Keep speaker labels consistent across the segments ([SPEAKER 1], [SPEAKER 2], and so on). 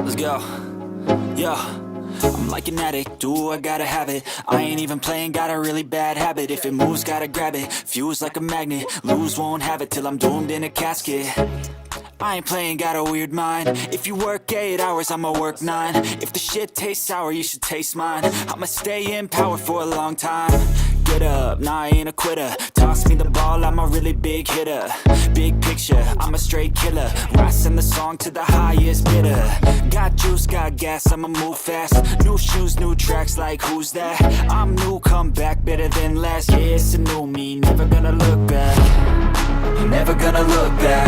[SPEAKER 1] Let's go. Yo, I'm like an addict, do I gotta have it. I ain't even playing, got a really bad habit. If it moves, gotta grab it, fuse like a magnet. Lose, won't have it till I'm doomed in a casket. I ain't playing, got a weird mind. If you work 8 hours, I'ma work 9. If the shit tastes sour, you should taste mine. I'ma stay in power for a long time. Get up, nah, I ain't a quitter. Toss me the ball, I'm a really big hitter. Big picture, I'm a straight killer. Rising the song to the highest bidder. Got juice, got gas, I'ma move fast. New shoes, new tracks, like who's that? I'm new, come back, better than last. Yeah, it's a new me, never gonna look back. Never gonna look back.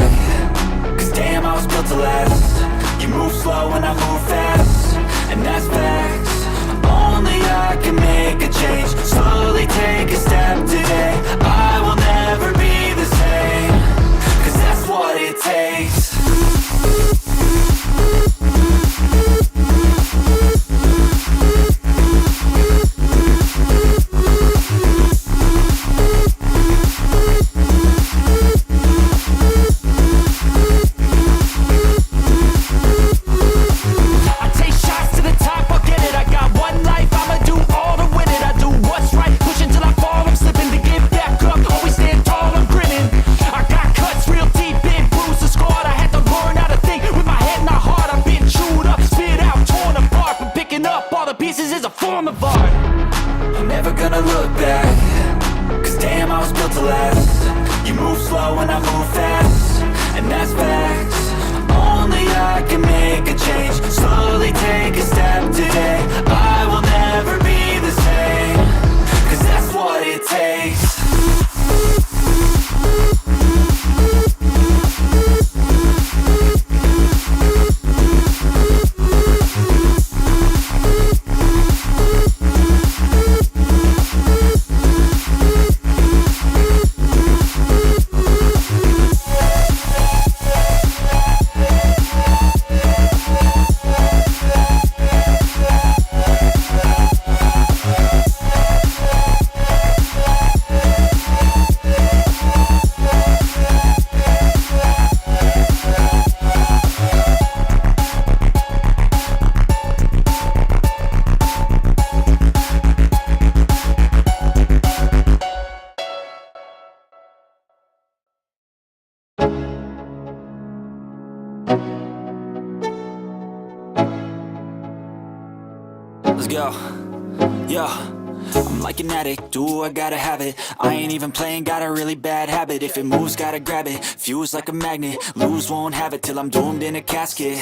[SPEAKER 1] Cause damn, I was built to last. You move slow and I move fast, and that's facts. Only I can make a change. Slowly take a step today. I will never be the same. Cause that's what it takes. I'm never gonna look back. Cause damn, I was built to last. You move slow and I move fast, and that's facts. Only I can make a change. Slowly take a step today. I will never be the same. Cause that's what it takes. Let's go. Yo, I'm like an addict, do I gotta have it. I ain't even playing, got a really bad habit. If it moves, gotta grab it, fuse like a magnet. Lose, won't have it till I'm doomed in a casket.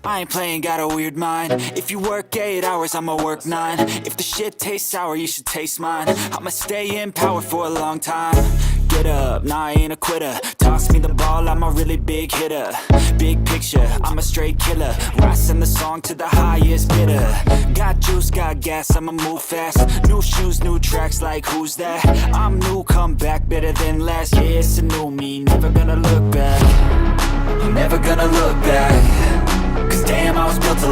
[SPEAKER 1] I ain't playing, got a weird mind. If you work 8 hours, I'ma work 9. If the shit tastes sour, you should taste mine. I'ma stay in power for a long time. Get up, nah, I ain't a quitter. Toss me the ball, I'm a really big hitter. Big picture, I'm a straight killer. Rising the song to the highest bidder. Got juice, got gas, I'ma move fast. New shoes, new tracks, like who's that? I'm new, come back, better than last. Yeah, it's a new me, never gonna look back. Never gonna look back. Cause damn, I was built to